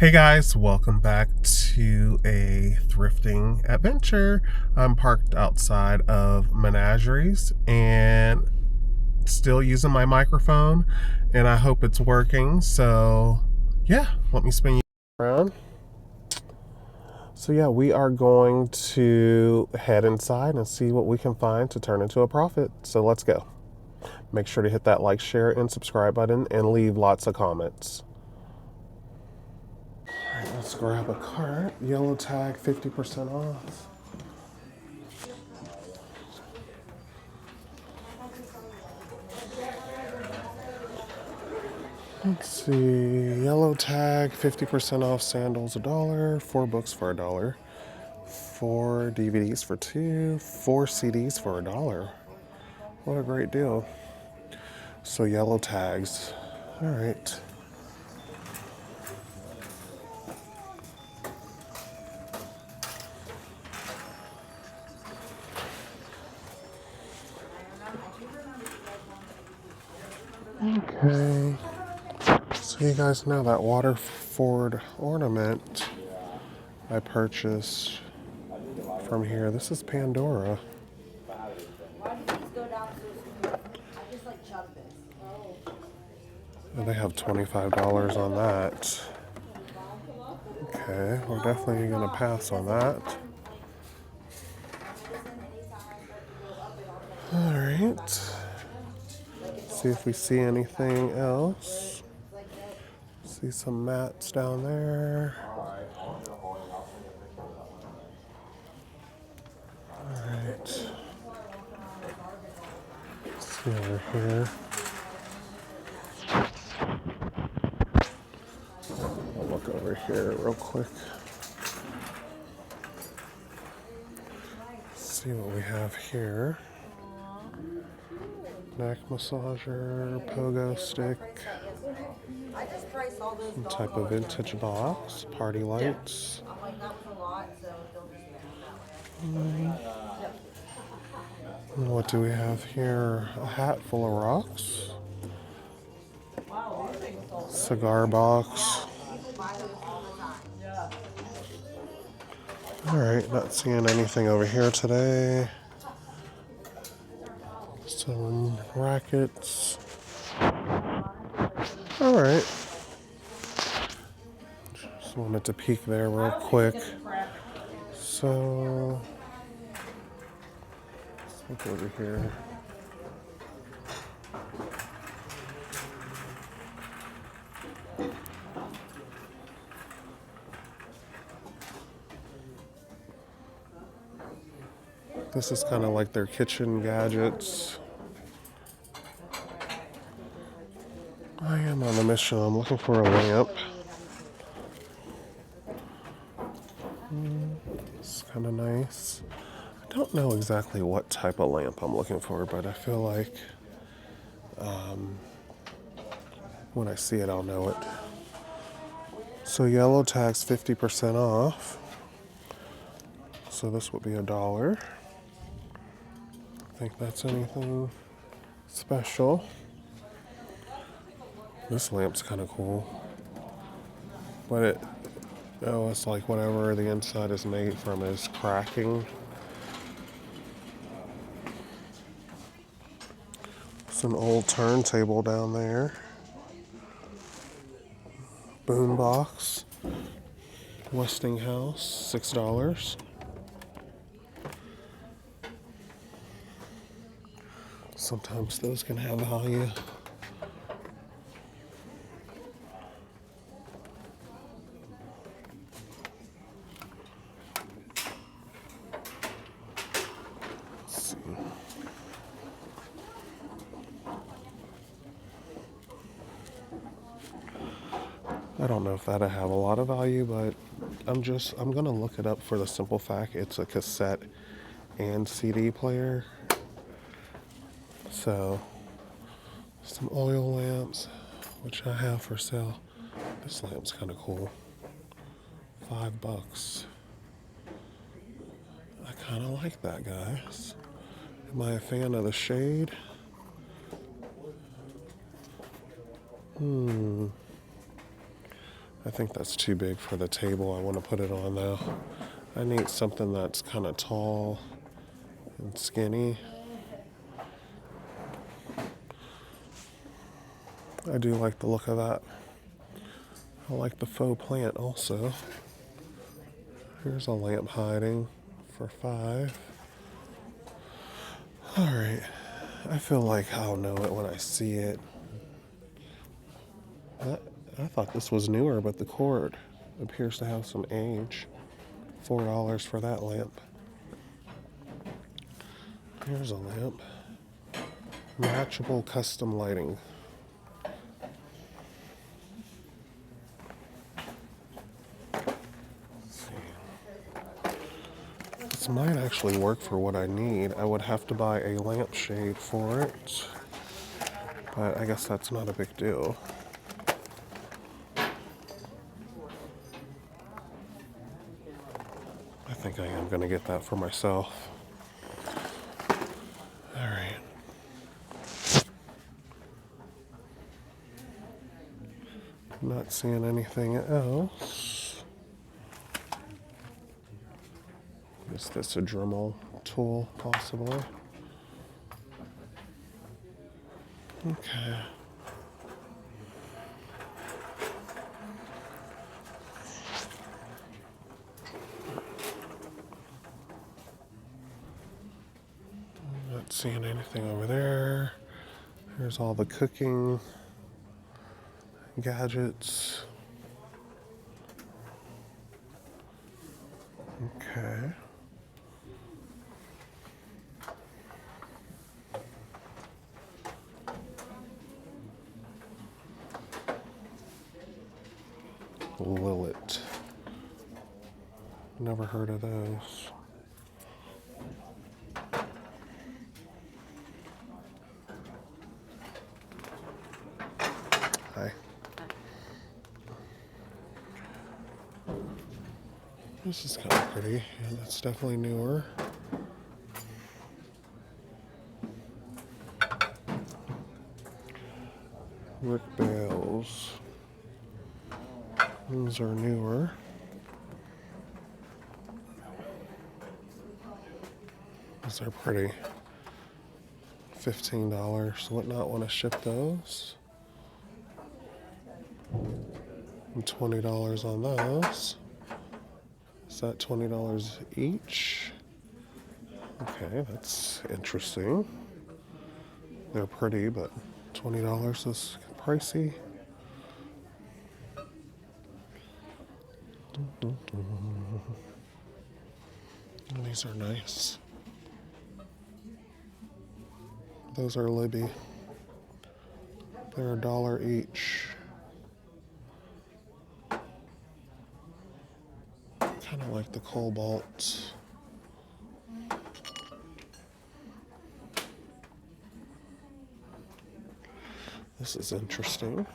Hey guys, welcome back to a thrifting adventure. I'm parked outside of Menageries and still using my microphone, and I hope it's working. So yeah, let me spin you around. So yeah, we are going to head inside and see what we can find to turn into a profit. So let's go. Make sure to hit that like, share, and subscribe button and leave lots of comments. All right, let's grab a cart. Yellow tag, 50% off. Let's see. Yellow tag, 50% off sandals, $1. 4 books for $1. 4 DVDs for $2. 4 CDs for $1. What a great deal. So yellow tags. All right. Okay. So you guys know that Waterford ornament I purchased from here. This is Pandora. And they have $25 on that. Okay, we're definitely gonna pass on that. All right. See if we see anything else. See some mats down there. All right. Let's see over here. I'll look over here real quick. See what we have here. Neck massager, pogo stick. Some type of vintage box, party lights. What do we have here? A hat full of rocks. Cigar box. Alright, not seeing anything over here today. Some rackets. Alright. Just wanted to peek there real quick. So, let's look over here. This is kind of like their kitchen gadgets. I am on a mission. I'm looking for a lamp. It's kind of nice. I don't know exactly what type of lamp I'm looking for, but I feel like when I see it, I'll know it. So yellow tags 50% off. So this would be $1. I think that's anything special. This lamp's kind of cool. But it's like whatever the inside is made from is cracking. It's an old turntable down there. Boombox. Westinghouse, $6. Sometimes those can have value. Let's see. I don't know if that'll have a lot of value, but I'm gonna look it up for the simple fact it's a cassette and CD player. So, some oil lamps, which I have for sale. This lamp's kind of cool. $5. I kind of like that, guys. Am I a fan of the shade? I think that's too big for the table I want to put it on though. I need something that's kind of tall and skinny. I do like the look of that. I like the faux plant also. Here's a lamp hiding for $5. Alright, I feel like I'll know it when I see it. I thought this was newer, but the cord appears to have some age. $4 for that lamp. Here's a lamp. Matchable custom lighting. This might actually work for what I need. I would have to buy a lampshade for it, but I guess that's not a big deal. I think I am going to get that for myself. Alright. Not seeing anything else. Is this a Dremel tool, possibly? Okay. Not seeing anything over there. Here's all the cooking gadgets. Okay. Lillet. Never heard of those. Hi. This is kind of pretty. Yeah, that's definitely newer. Brick bales. Those are newer. Those are pretty. $15. Would not want to ship those. And $20 on those. Is that $20 each? Okay, that's interesting. They're pretty, but $20 is pricey. These are nice. Those are Libby. They're $1 each. Kind of like the Cobalt. This is interesting.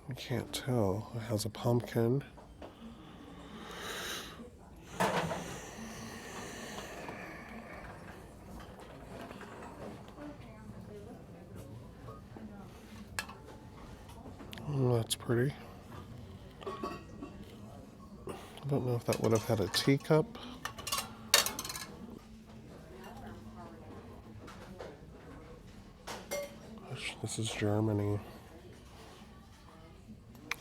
I can't tell. It has a pumpkin. Oh, that's pretty. I don't know if that would have had a teacup. This is Germany.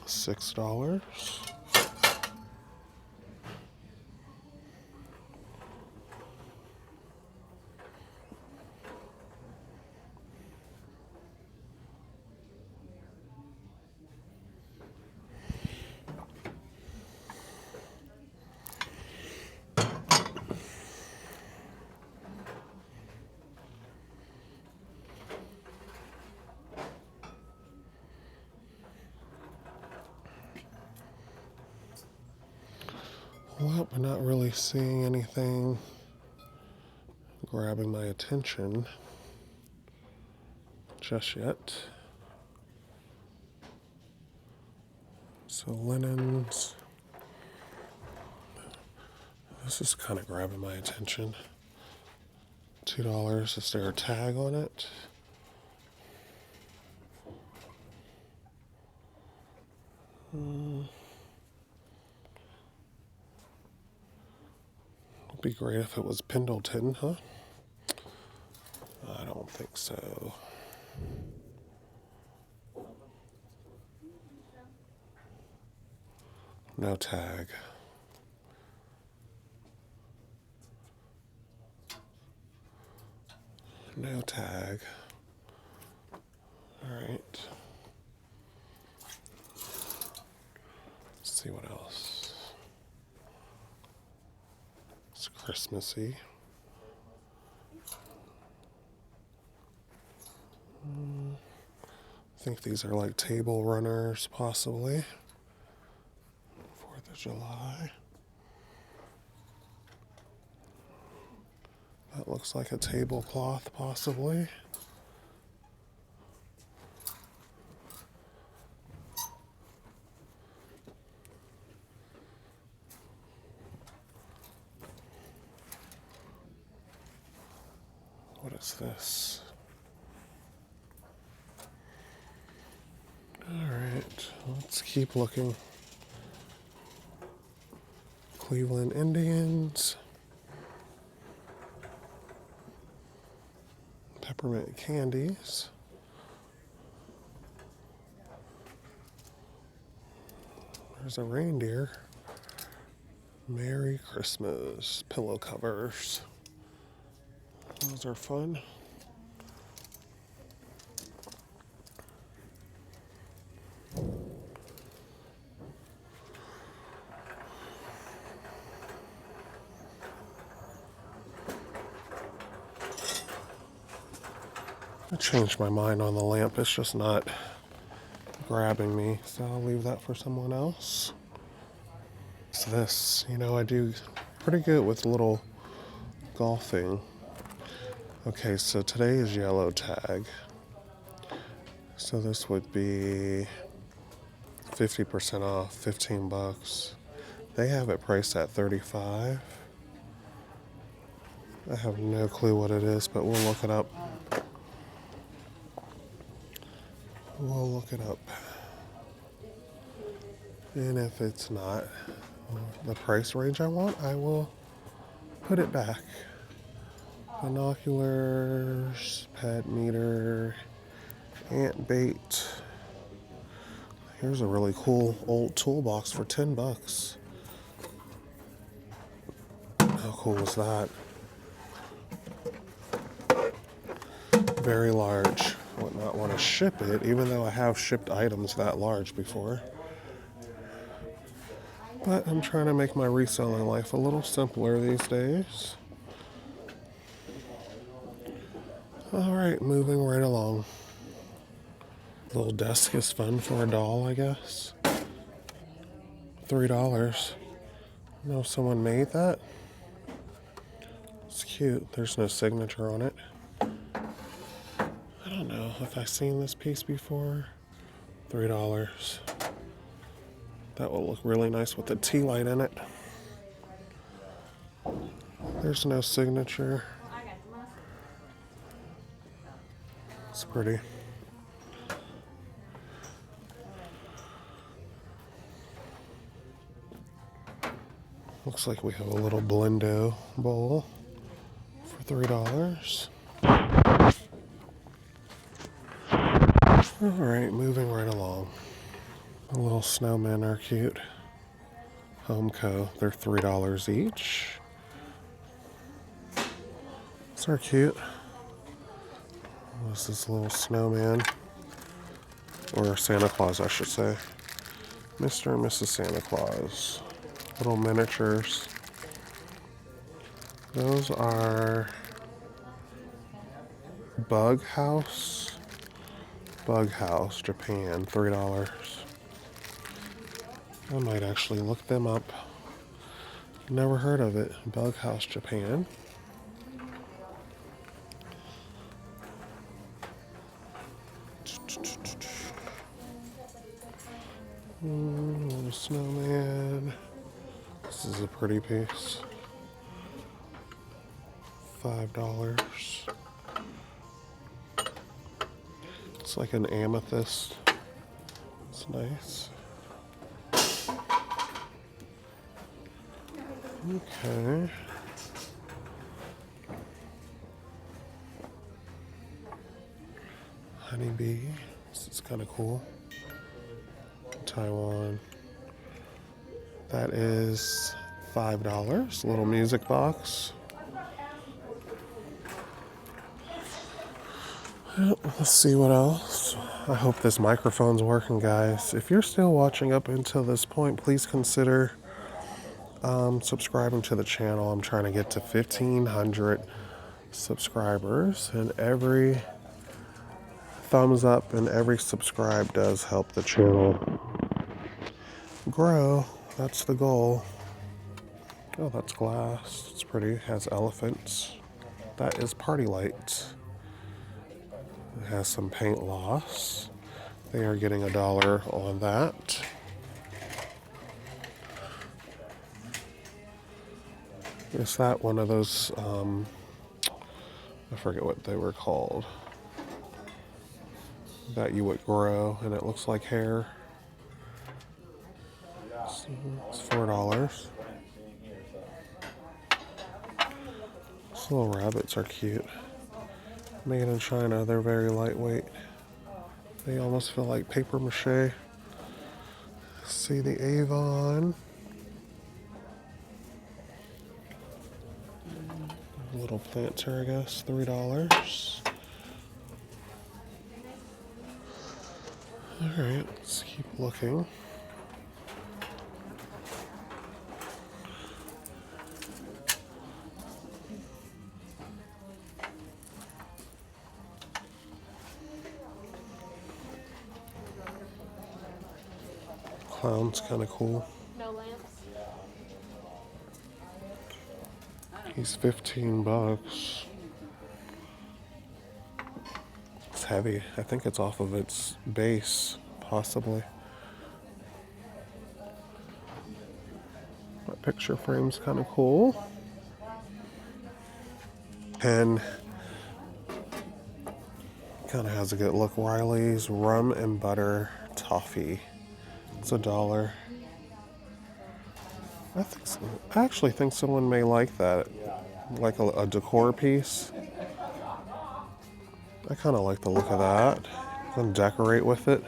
$6. Well, I'm not really seeing anything grabbing my attention just yet. So linens. This is kind of grabbing my attention. $2. Is there a tag on it? It'd be great if it was Pendleton, huh? I don't think so. No tag. No tag. All right. Let's see what else. It's Christmassy. I think these are like table runners, possibly. 4th of July. That looks like a tablecloth, possibly. What is this? All right, let's keep looking. Cleveland Indians. Peppermint candies. There's a reindeer. Merry Christmas. Pillow covers. Those are fun. I changed my mind on the lamp. It's just not grabbing me, so I'll leave that for someone else. So this, I do pretty good with little golfing. Okay, so today is yellow tag. So this would be 50% off, $15. They have it priced at $35. I have no clue what it is, but we'll look it up. We'll look it up. And if it's not the price range I want, I will put it back. Binoculars, pet meter, ant bait. Here's a really cool old toolbox for $10. How cool is that? Very large. Would not want to ship it, even though I have shipped items that large before. But I'm trying to make my reselling life a little simpler these days. All right, moving right along. Little desk is fun for a doll, I guess. $3. I know if someone made that. It's cute. There's no signature on it. I don't know if I've seen this piece before. $3. That will look really nice with the tea light in it. There's no signature. It's pretty. Looks like we have a little Blendo bowl for $3. All right, moving right along. The little snowmen are cute. Homeco, they're $3 each. These are cute. What's this little snowman? Or Santa Claus, I should say. Mr. and Mrs. Santa Claus. Little miniatures. Those are Bug House, Japan, $3. I might actually look them up. Never heard of it. Bug House, Japan. Little snowman. This is a pretty piece. $5. It's like an amethyst. It's nice. Okay. Honeybee. This is kind of cool. Taiwan. That is $5. Little music box. Let's see what else. I hope this microphone's working, guys. If you're still watching up until this point, please consider subscribing to the channel. I'm trying to get to 1,500 subscribers, and every thumbs up and every subscribe does help the channel grow. That's the goal. Oh, that's glass. It's pretty. It has elephants. That is party lights. It has some paint loss. They are getting $1 on that. Is that one of those, I forget what they were called, that you would grow and it looks like hair? So it's $4. These little rabbits are cute. Made in China, they're very lightweight. They almost feel like paper mache. See the Avon. Little planter, I guess, $3. Alright, let's keep looking. Clown's kind of cool. No lamps. He's $15. It's heavy. I think it's off of its base, possibly. That picture frame's kind of cool. And kind of has a good look. Riley's Rum and Butter Toffee. It's $1. I actually think someone may like that, like a decor piece. I kind of like the look of that. You can decorate with it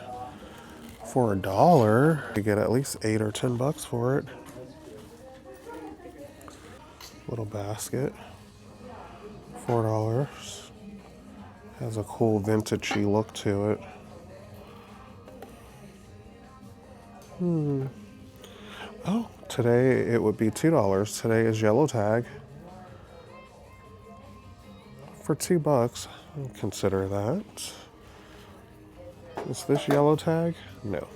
for $1. You get at least $8 or $10 for it. Little basket, $4. Has a cool vintagey look to it. Oh, today it would be $2. Today is yellow tag. For $2, I'll consider that. Is this yellow tag? No.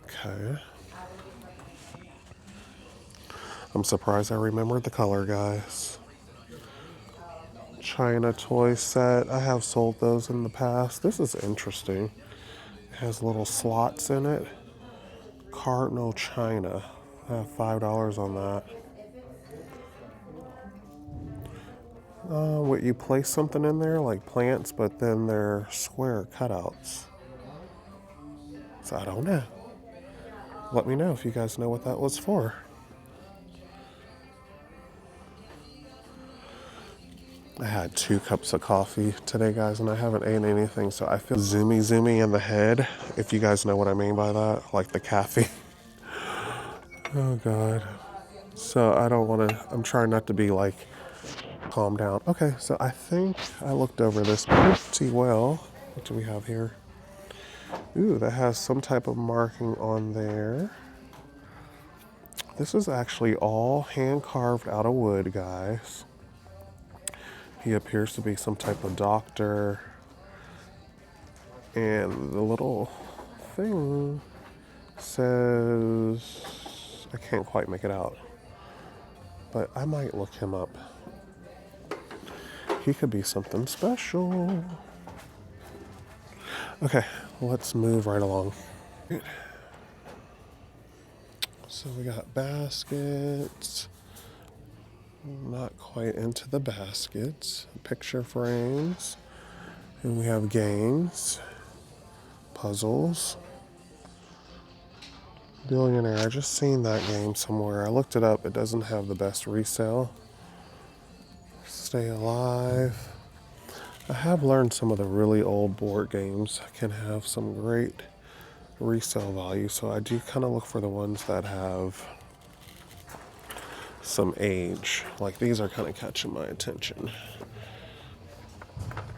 Okay. I'm surprised I remembered the color, guys. China toy set. I have sold those in the past. This is interesting. It has little slots in it. Cardinal China. I have $5 on that. What, you place something in there like plants, but then they're square cutouts. So I don't know. Let me know if you guys know what that was for. I had 2 cups of coffee today, guys, and I haven't eaten anything, so I feel zoomy in the head, if you guys know what I mean by that, like the caffeine. Oh, God. So I don't want to, I'm trying not to be like, calm down. Okay, so I think I looked over this pretty well. What do we have here? Ooh, that has some type of marking on there. This is actually all hand carved out of wood, guys. He appears to be some type of doctor. And the little thing says, I can't quite make it out, but I might look him up. He could be something special. Okay, let's move right along. So we got baskets. Not quite into the baskets. Picture frames. And we have games, puzzles. Billionaire, I just seen that game somewhere. I looked it up. It doesn't have the best resale. Stay Alive. I have learned some of the really old board games can have some great resale value, so I do kind of look for the ones that have some age. Like these are kind of catching my attention.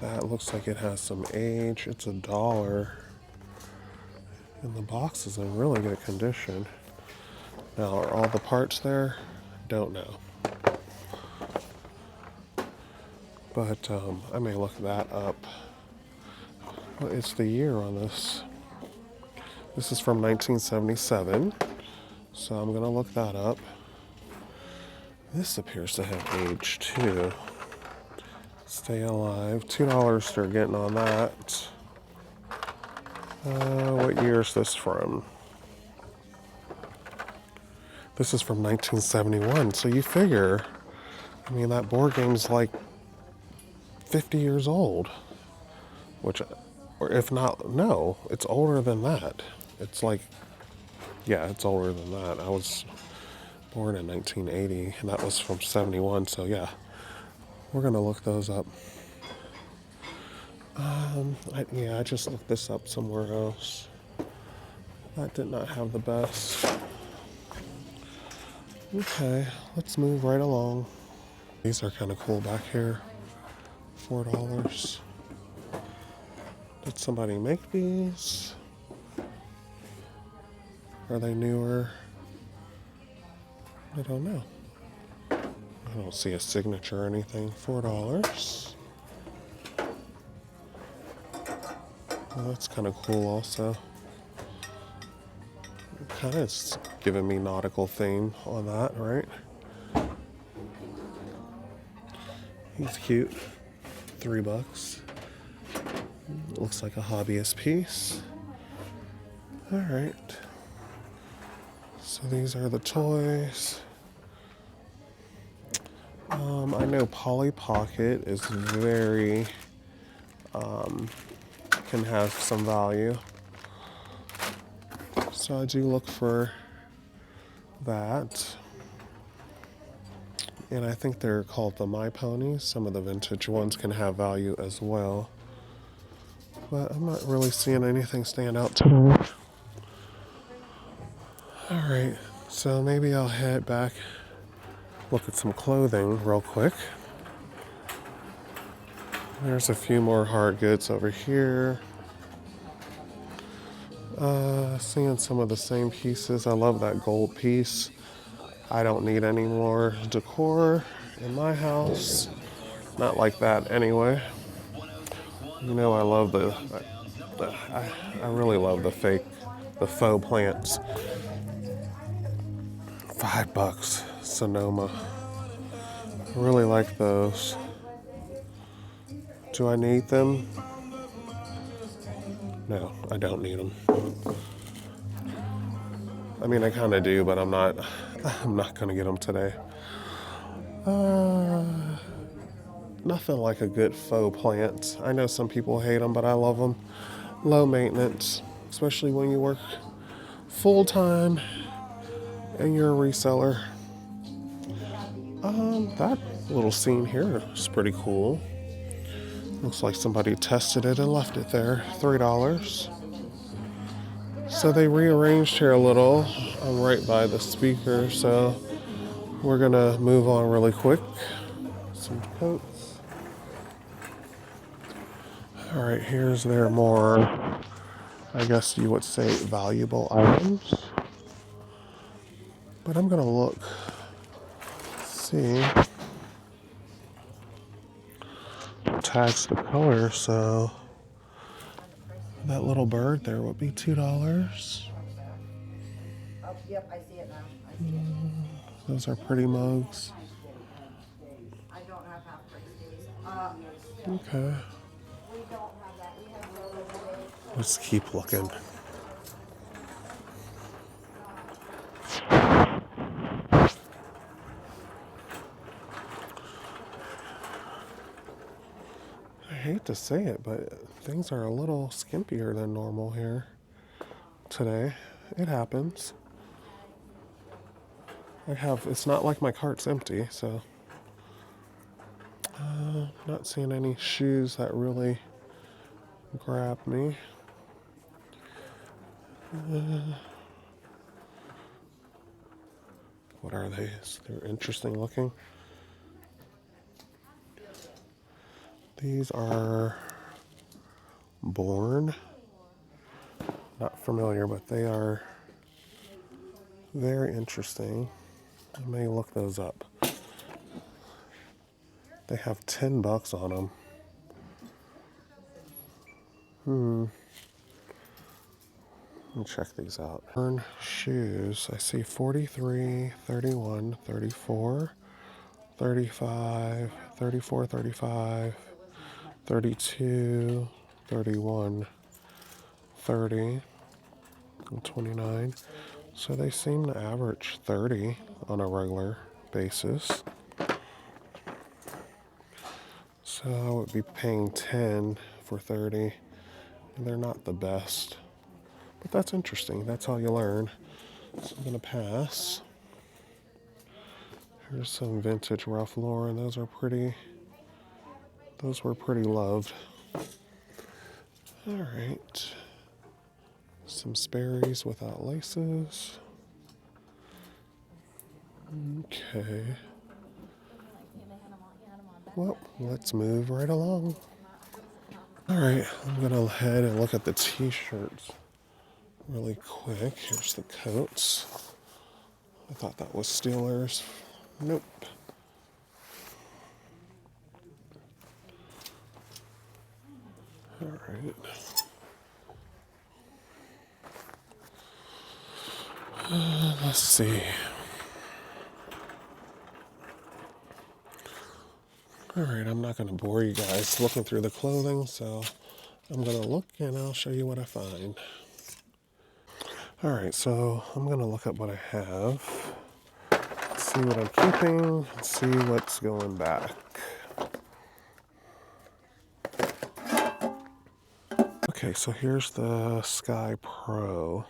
That looks like it has some age. It's $1. And the box is in really good condition. Now, are all the parts there? Don't know. But I may look that up. What is the year on this? This is from 1977. So I'm gonna look that up. This appears to have age too. Stay Alive. $2 they're getting on that. What year is this from? This is from 1971. So you figure, I mean, that board game's like 50 years old. Which, or if not, no, it's older than that. It's like, yeah, it's older than that. I was born in 1980, and that was from 71, so yeah. We're gonna look those up. I just looked this up somewhere else. That did not have the best. Okay, let's move right along. These are kind of cool back here. $4. Did somebody make these? Are they newer? I don't know. I don't see a signature or anything. $4. Well, that's kind of cool also. Kind of giving me nautical theme on that, right? He's cute. $3. Looks like a hobbyist piece. All right. So these are the toys. I know Polly Pocket is very, can have some value. So I do look for that. And I think they're called the My Ponies. Some of the vintage ones can have value as well. But I'm not really seeing anything stand out today. Alright, so maybe I'll head back, look at some clothing real quick. There's a few more hard goods over here. Seeing some of the same pieces. I love that gold piece. I don't need any more decor in my house. Not like that anyway. You know, I love I really love the faux plants. $5, Sonoma. I really like those. Do I need them? No, I don't need them. I mean, I kind of do, but I'm not gonna get them today. Nothing like a good faux plant. I know some people hate them, but I love them. Low maintenance, especially when you work full time and you're a reseller. That little scene here is pretty cool. Looks like somebody tested it and left it there. $3. So they rearranged here a little. I'm right by the speaker, so we're gonna move on really quick. Some coats. All right, here's their more, I guess you would say, valuable items. But I'm gonna look, see. Tags the color, so that little bird there would be $2. Oh, yep, I see it now. I see it. Those are pretty mugs. I don't have half price days. Okay. We don't have that. We have Bolo today. Let's keep looking. to say it, but things are a little skimpier than normal here today. It happens. It's not like my cart's empty, so not seeing any shoes that really grab me. What are they? They're interesting looking. These are Born. Not familiar, but they are very interesting. I may look those up. They have $10 on them. Let me check these out. Born shoes. I see 43, 31, 34, 35, 34, 35, 32, 31, 30, and 29. So they seem to average 30 on a regular basis. So I would be paying 10 for 30. And they're not the best. But that's interesting. That's how you learn. So I'm going to pass. Here's some vintage Ralph Lauren. Those were pretty loved. All right. Some Sperry's without laces. Okay. Well, let's move right along. All right, I'm going to head and look at the t-shirts really quick. Here's the coats. I thought that was Steelers. Nope. All right. Let's see. All right, I'm not going to bore you guys looking through the clothing, so I'm going to look and I'll show you what I find. All right, so I'm going to look up what I have, see what I'm keeping, see what's going back. Okay, so here's the Sky Pro.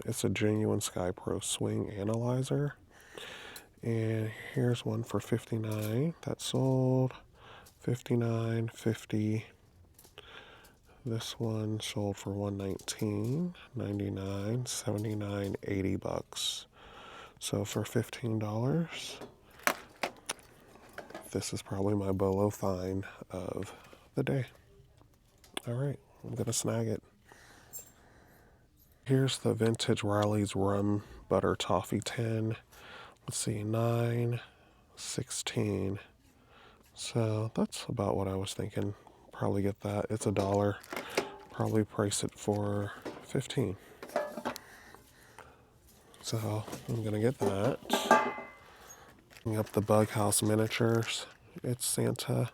It's a genuine Sky Pro swing analyzer. And here's one for $59. That sold. $59, $50. This one sold for $119, $99, $79, $80. So for $15, this is probably my Bolo find of the day. All right, I'm gonna snag it. Here's the vintage Riley's Rum Butter Toffee 10. Let's see, 9, 16. So that's about what I was thinking. Probably get that. It's $1. Probably price it for 15. So I'm gonna get that. Picking up the Bug House miniatures. It's Santa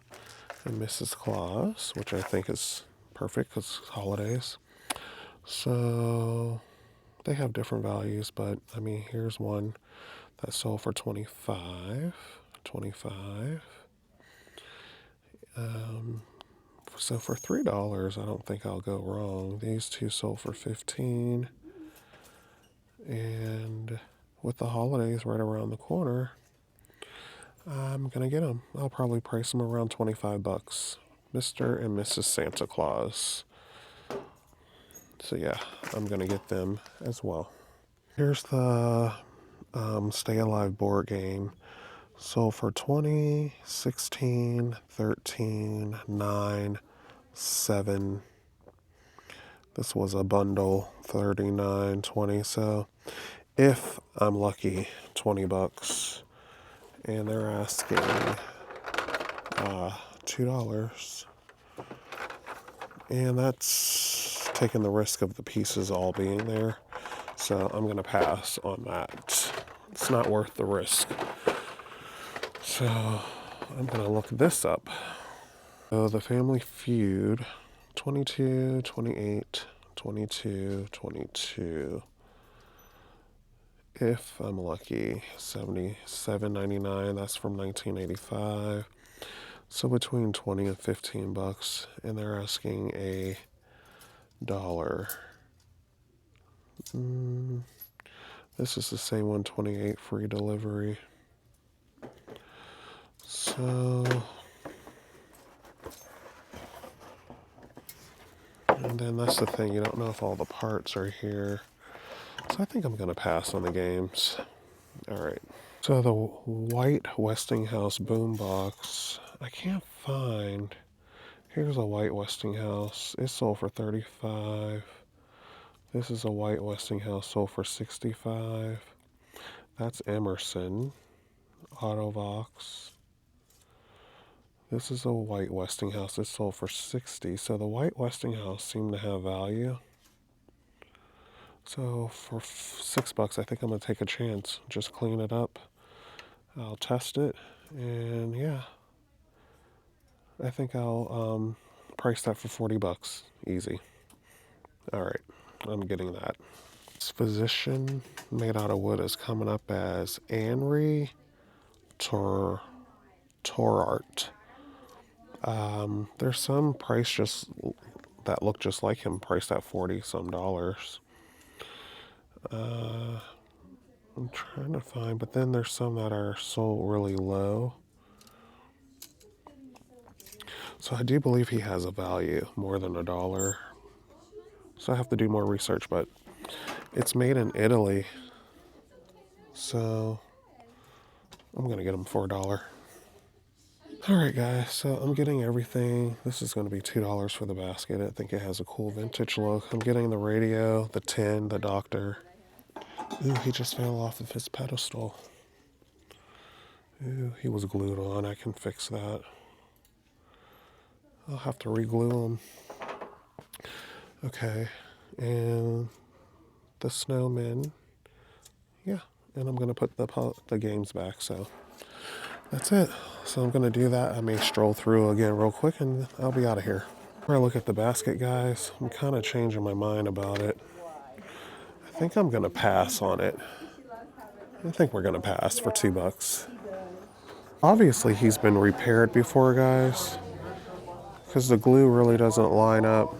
and Mrs. Claus, which I think is perfect because it's holidays. So they have different values, but I mean, here's one that sold for $25. So for $3, I don't think I'll go wrong. These two sold for $15. And with the holidays right around the corner, I'm gonna get them. I'll probably price them around $25. Mr. and Mrs. Santa Claus. So yeah, I'm gonna get them as well. Here's the Stay Alive board game. Sold for 20, 16, 13, 9, 7. This was a bundle, 39, 20. So if I'm lucky, $20. And they're asking $2. And that's taking the risk of the pieces all being there. So I'm gonna pass on that. It's not worth the risk. So I'm gonna look this up. So the Family Feud, 22, 28, 22, 22. If I'm lucky, $77.99. That's from 1985. So between 20 and 15 bucks, and they're asking a dollar. This is the same 128 free delivery. So, and then that's the thing, you don't know if all the parts are here. So I think I'm gonna pass on the games. All right. So the white Westinghouse boombox, I can't find. Here's a white Westinghouse. It sold for 35. This is a white Westinghouse, sold for 65. That's Emerson, Autovox. This is a white Westinghouse. It sold for 60. So the white Westinghouse seemed to have value. So for 6 bucks, I think I'm gonna take a chance. Just clean it up. I'll test it, and yeah, I think I'll price that for 40 bucks. Easy. All right, I'm getting that. This physician made out of wood is coming up as Henri Torart. There's some price just that look just like him, priced at 40 some dollars. I'm trying to find, but then there's some that are sold really low. So I do believe he has a value more than a dollar. So I have to do more research, but it's made in Italy. So I'm gonna get him for a dollar. All right, guys, so I'm getting everything. This is gonna be $2 for the basket. I think it has a cool vintage look. I'm getting the radio, the tin, the doctor. Ooh, he just fell off of his pedestal. Ooh, he was glued on. I can fix that. I'll have to re-glue him. Okay, and the snowman. Yeah, and I'm gonna put the games back. So that's it. So I'm gonna do that. I may stroll through again real quick, and I'll be out of here. Before I look at the basket, guys, I'm kind of changing my mind about it. I think I'm gonna pass on it. I think we're gonna pass for 2 bucks. Obviously, he's been repaired before, guys, because the glue really doesn't line up.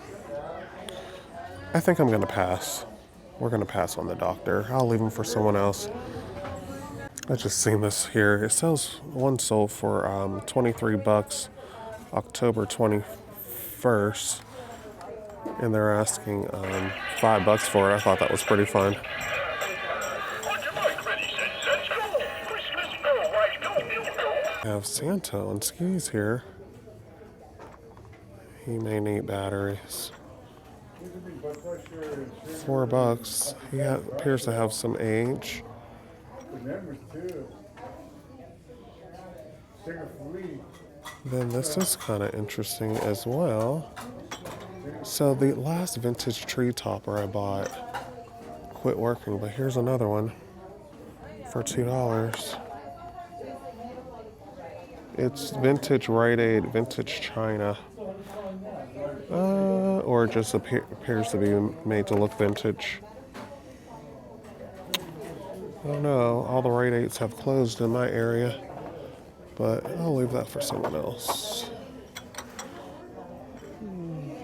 I think I'm gonna pass. We're gonna pass on the doctor. I'll leave him for someone else. I just seen this here. It says one sold for 23 bucks, October 21st, and they're asking 5 bucks for it. I thought that was pretty fun. I have Santa on skis here. He may need batteries. 4 bucks. He appears to have some age. Then this is kind of interesting as well. So the last vintage tree topper I bought quit working, but here's another one for $2. It's vintage Rite Aid, vintage China. Or it just appears to be made to look vintage. I don't know. All the Rite Aids have closed in my area, but I'll leave that for someone else.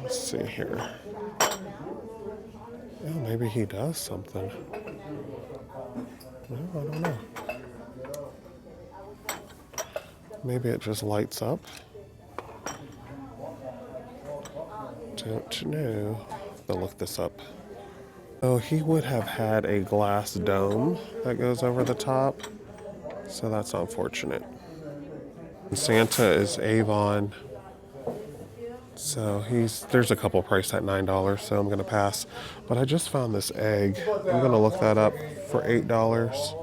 Let's see here. Oh, maybe he does something. No, I don't know. Maybe it just lights up. Don't know. I'll look this up. Oh, he would have had a glass dome that goes over the top, so that's unfortunate. Santa is Avon, so there's a couple priced at $9, so I'm gonna pass. But I just found this egg. I'm gonna look that up for $8.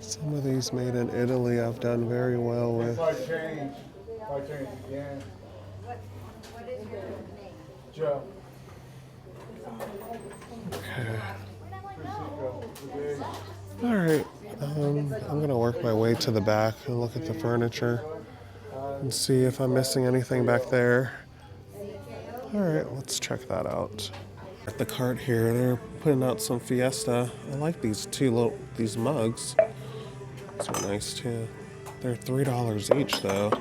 Some of these made in Italy I've done very well with. If I change again. What is your name? Joe. All right, I'm gonna work my way to the back and look at the furniture and see if I'm missing anything back there. All right, let's check that out. At the cart here, they're putting out some Fiesta. I like these mugs. These are nice too. They're $3 each though.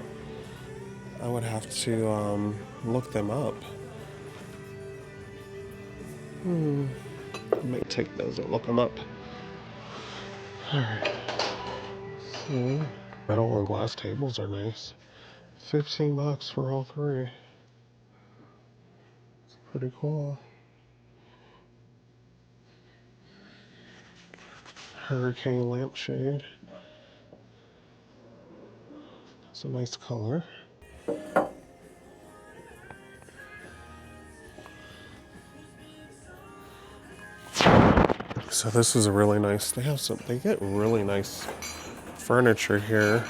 I would have to look them up. I might take those and look them up. Alright. So, metal and glass tables are nice. $15 for all three. It's pretty cool. Hurricane lampshade. It's a nice color. So this is a really nice, they get really nice furniture here.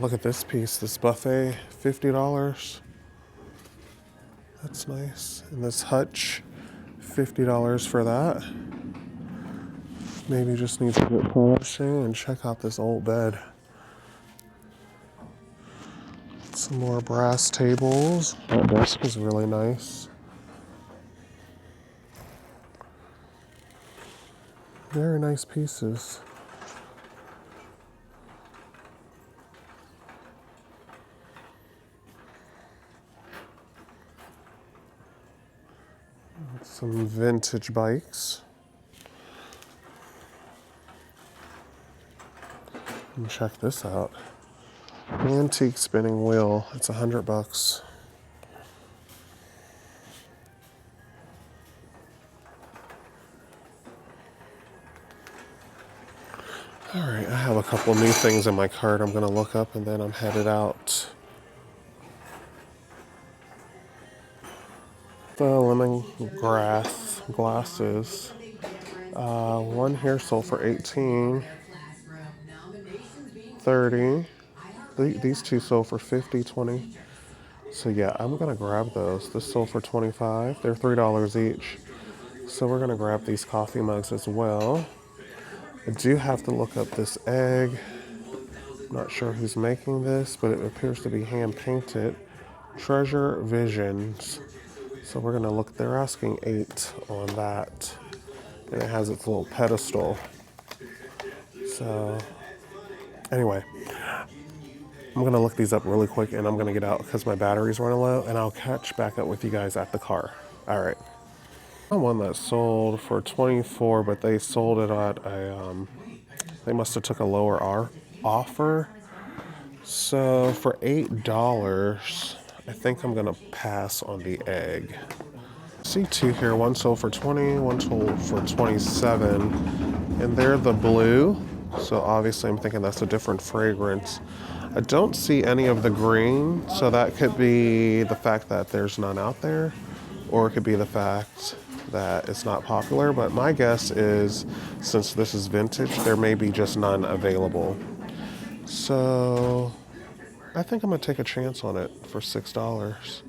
Look at this piece, this buffet, $50. That's nice. And this hutch, $50 for that. Maybe just needs a bit polishing. And check out this old bed. Some more brass tables. That desk is really nice. Very nice pieces. Some vintage bikes. And check this out. Antique spinning wheel. It's $100. Alright, I have a couple new things in my cart I'm gonna look up and then I'm headed out. The lemongrass glasses. One here sold for $18. 30. These two sold for 50, 20. So yeah, I'm gonna grab those. This sold for 25. They're $3 each. So we're gonna grab these coffee mugs as well. I do have to look up this egg. I'm not sure who's making this, but it appears to be hand painted. Treasure Visions. So we're gonna look, they're asking 8 on that. And it has its little pedestal. So anyway, I'm gonna look these up really quick and I'm gonna get out because my battery's running low and I'll catch back up with you guys at the car. All right. One that sold for 24, but they sold it at a, they must have took a lower offer. So for $8, I think I'm gonna pass on the egg. See two here, one sold for 20, one sold for 27, and they're the blue. So obviously I'm thinking that's a different fragrance. I don't see any of the green, so that could be the fact that there's none out there, or it could be the fact that it's not popular, but my guess is since this is vintage, there may be just none available. So I think I'm gonna take a chance on it for $6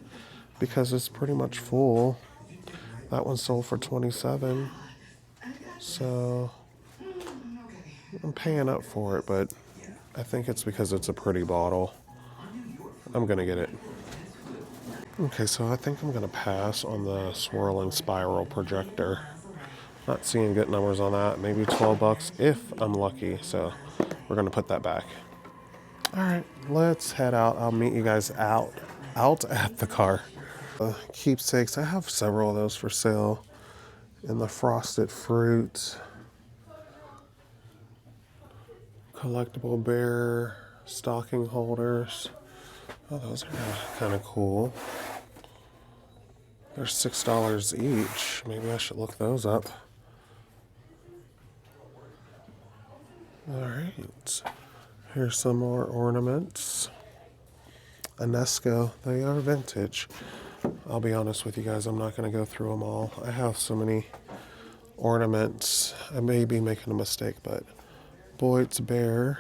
because it's pretty much full. That one sold for 27. So I'm paying up for it, but I think it's because it's a pretty bottle. I'm gonna get it. Okay, so I think I'm gonna pass on the swirling spiral projector. Not seeing good numbers on that. Maybe $12 if I'm lucky. So we're gonna put that back. All right, let's head out. I'll meet you guys out at the car. Keepsakes. I have several of those for sale. And the frosted fruit, collectible bear stocking holders. Oh, those are kind of cool. They're $6 each. Maybe I should look those up. All right. Here's some more ornaments. Anesco. They are vintage. I'll be honest with you guys, I'm not going to go through them all. I have so many ornaments. I may be making a mistake, but Boyd's Bear.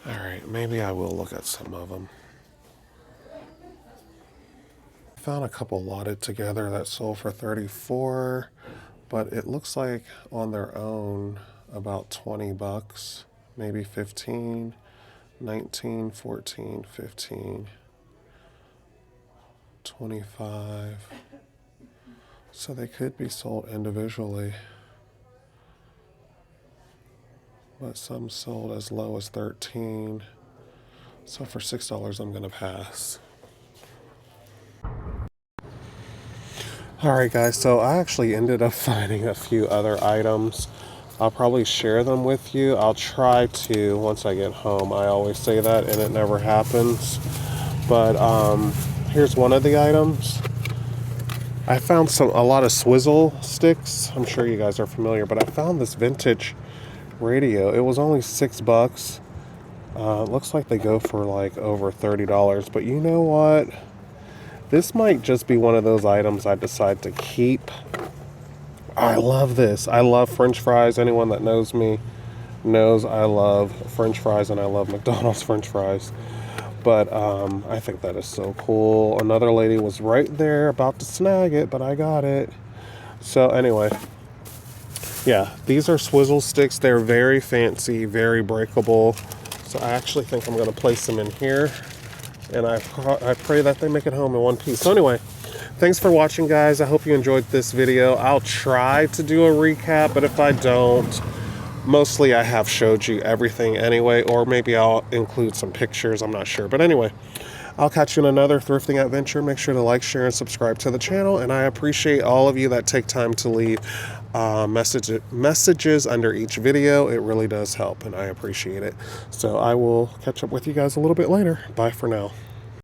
All right, maybe I will look at some of them. I found a couple lotted together that sold for 34, but it looks like on their own about 20 bucks, maybe 15. 19, 14, 15, 25. So they could be sold individually, but some sold as low as 13. So for $6, I'm gonna pass. All right, guys, so I actually ended up finding a few other items. I'll probably share them with you. I'll try to once I get home. I always say that and it never happens. But here's one of the items. I found a lot of swizzle sticks. I'm sure you guys are familiar, but I found this vintage radio. It was only $6. Looks like they go for like over $30. But you know what? This might just be one of those items I decide to keep. I love this. I love French fries. Anyone that knows me knows I love French fries and I love McDonald's French fries. But I think that is so cool. Another lady was right there about to snag it, but I got it. So anyway, yeah, these are swizzle sticks. They're very fancy, very breakable. So I actually think I'm going to place them in here. And I pray that they make it home in one piece. So anyway, thanks for watching, guys. I hope you enjoyed this video. I'll try to do a recap, but if I don't, mostly I have showed you everything anyway, or maybe I'll include some pictures. I'm not sure. But anyway, I'll catch you in another thrifting adventure. Make sure to like, share, and subscribe to the channel. And I appreciate all of you that take time to leave messages under each video. It really does help, and I appreciate it. So I will catch up with you guys a little bit later. Bye for now.